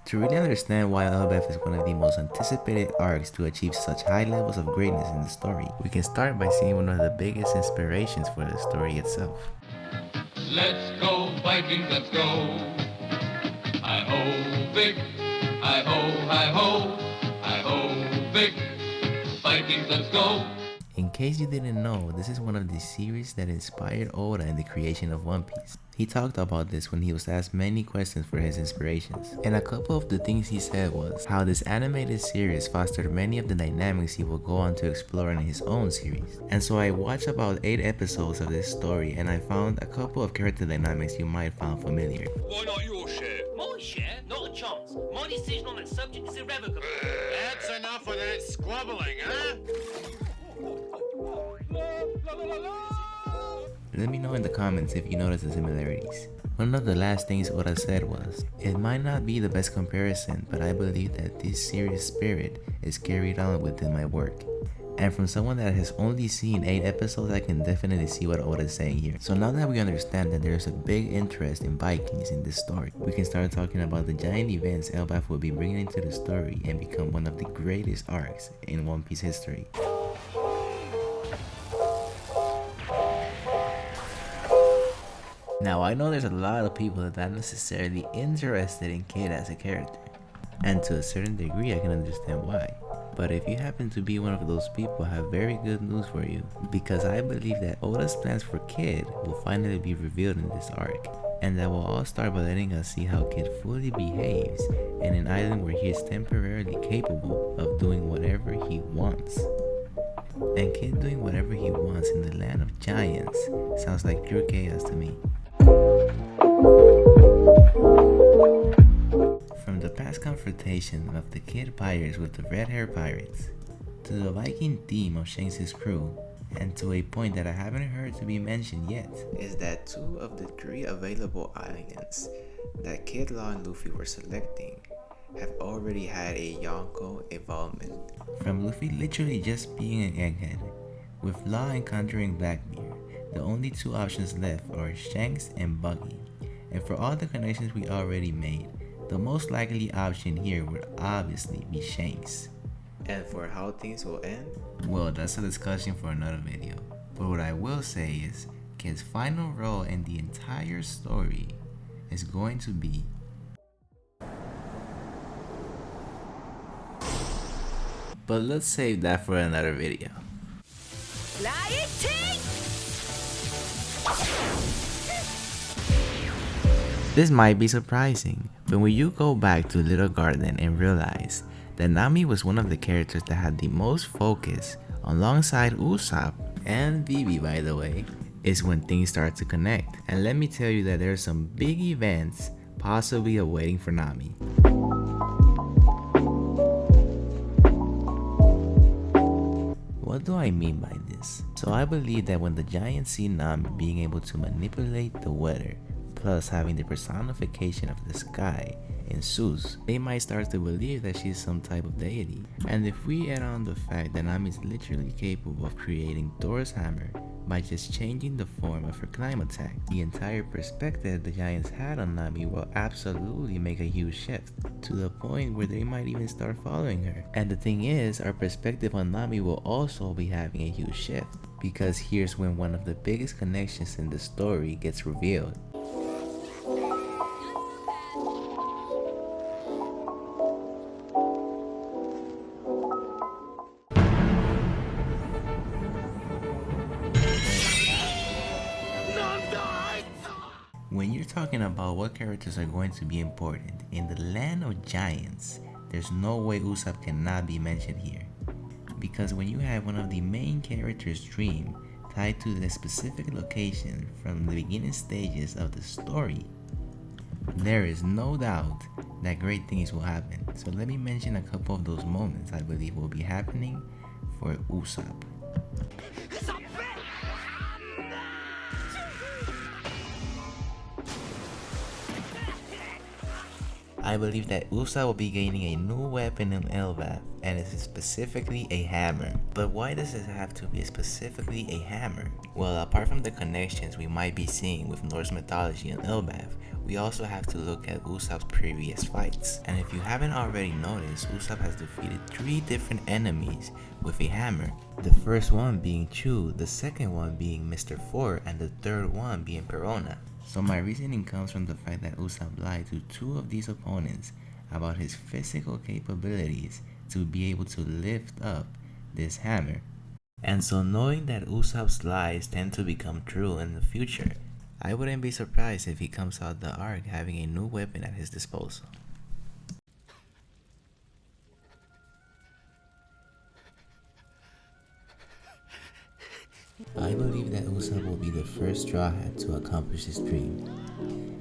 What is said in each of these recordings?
To really understand why Elbaf is one of the most anticipated arcs to achieve such high levels of greatness in the story, we can start by seeing one of the biggest inspirations for the story itself. Let's go, Vikings, let's go. Hi-ho, Vic. Hi-ho, hi-ho. Hi-ho, Vic. Vikings, let's go. In case you didn't know, this is one of the series that inspired Oda in the creation of One Piece. He talked about this when he was asked many questions for his inspirations. And a couple of the things he said was how this animated series fostered many of the dynamics he will go on to explore in his own series. And so I watched about 8 episodes of this story and I found a couple of character dynamics you might find familiar. Why not your share? My share? Not a chance. My decision on that subject is irrevocable. That's enough of that squabbling, huh? Let me know in the comments if you notice the similarities. One of the last things Oda said was, "It might not be the best comparison, but I believe that this series' spirit is carried on within my work." And from someone that has only seen 8 episodes, I can definitely see what Oda is saying here. So now that we understand that there's a big interest in Vikings in this story, we can start talking about the giant events Elbaf will be bringing into the story and become one of the greatest arcs in One Piece history. Now I know there's a lot of people that are not necessarily interested in Kid as a character, and to a certain degree I can understand why. But if you happen to be one of those people, I have very good news for you, because I believe that Oda's plans for Kid will finally be revealed in this arc, and that will all start by letting us see how Kid fully behaves in an island where he is temporarily capable of doing whatever he wants. And Kid doing whatever he wants in the land of giants sounds like pure chaos to me. From the past confrontation of the Kid Pirates with the Red Hair Pirates, to the Viking theme of Shanks' crew, and to a point that I haven't heard to be mentioned yet, is that 2 of the 3 available islands that Kid, Law, and Luffy were selecting have already had a Yonko involvement. From Luffy literally just being an egghead, with Law encountering Blackbeard, the only 2 options left are Shanks and Buggy. And for all the connections we already made, the most likely option here would obviously be Shanks. And for how things will end, well, that's a discussion for another video. But what I will say is, Kid's final role in the entire story is going to be but let's save that for another video. This might be surprising, but when you go back to Little Garden and realize that Nami was one of the characters that had the most focus alongside Usopp and Vivi, by the way, is when things start to connect. And let me tell you that there are some big events possibly awaiting for Nami. What do I mean by this? So I believe that when the giants see Nami being able to manipulate the weather, plus having the personification of the sky in Zeus, they might start to believe that she's some type of deity. And if we add on the fact that Nami is literally capable of creating Thor's hammer by just changing the form of her climb attack, the entire perspective the giants had on Nami will absolutely make a huge shift, to the point where they might even start following her. And the thing is, our perspective on Nami will also be having a huge shift, because here's when one of the biggest connections in the story gets revealed. When you're talking about what characters are going to be important in the land of giants, there's no way Usopp cannot be mentioned here. Because when you have one of the main characters' dream tied to the specific location from the beginning stages of the story, there is no doubt that great things will happen. So let me mention a couple of those moments I believe will be happening for Usopp. I believe that Usopp will be gaining a new weapon in Elbaf, and it is specifically a hammer. But why does it have to be specifically a hammer? Well, apart from the connections we might be seeing with Norse mythology and Elbaf, we also have to look at Usopp's previous fights. And if you haven't already noticed, Usopp has defeated 3 different enemies with a hammer. The first one being Chu, the second one being Mr. 4, and the third one being Perona. So my reasoning comes from the fact that Usopp lied to 2 of these opponents about his physical capabilities to be able to lift up this hammer. And so knowing that Usopp's lies tend to become true in the future, I wouldn't be surprised if he comes out the arc having a new weapon at his disposal. I believe that Usopp will be the first Straw Hat to accomplish his dream.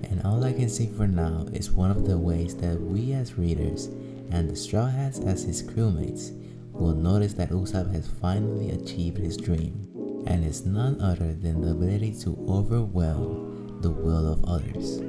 And all I can say for now is one of the ways that we as readers and the Straw Hats as his crewmates will notice that Usopp has finally achieved his dream, and it's none other than the ability to overwhelm the will of others.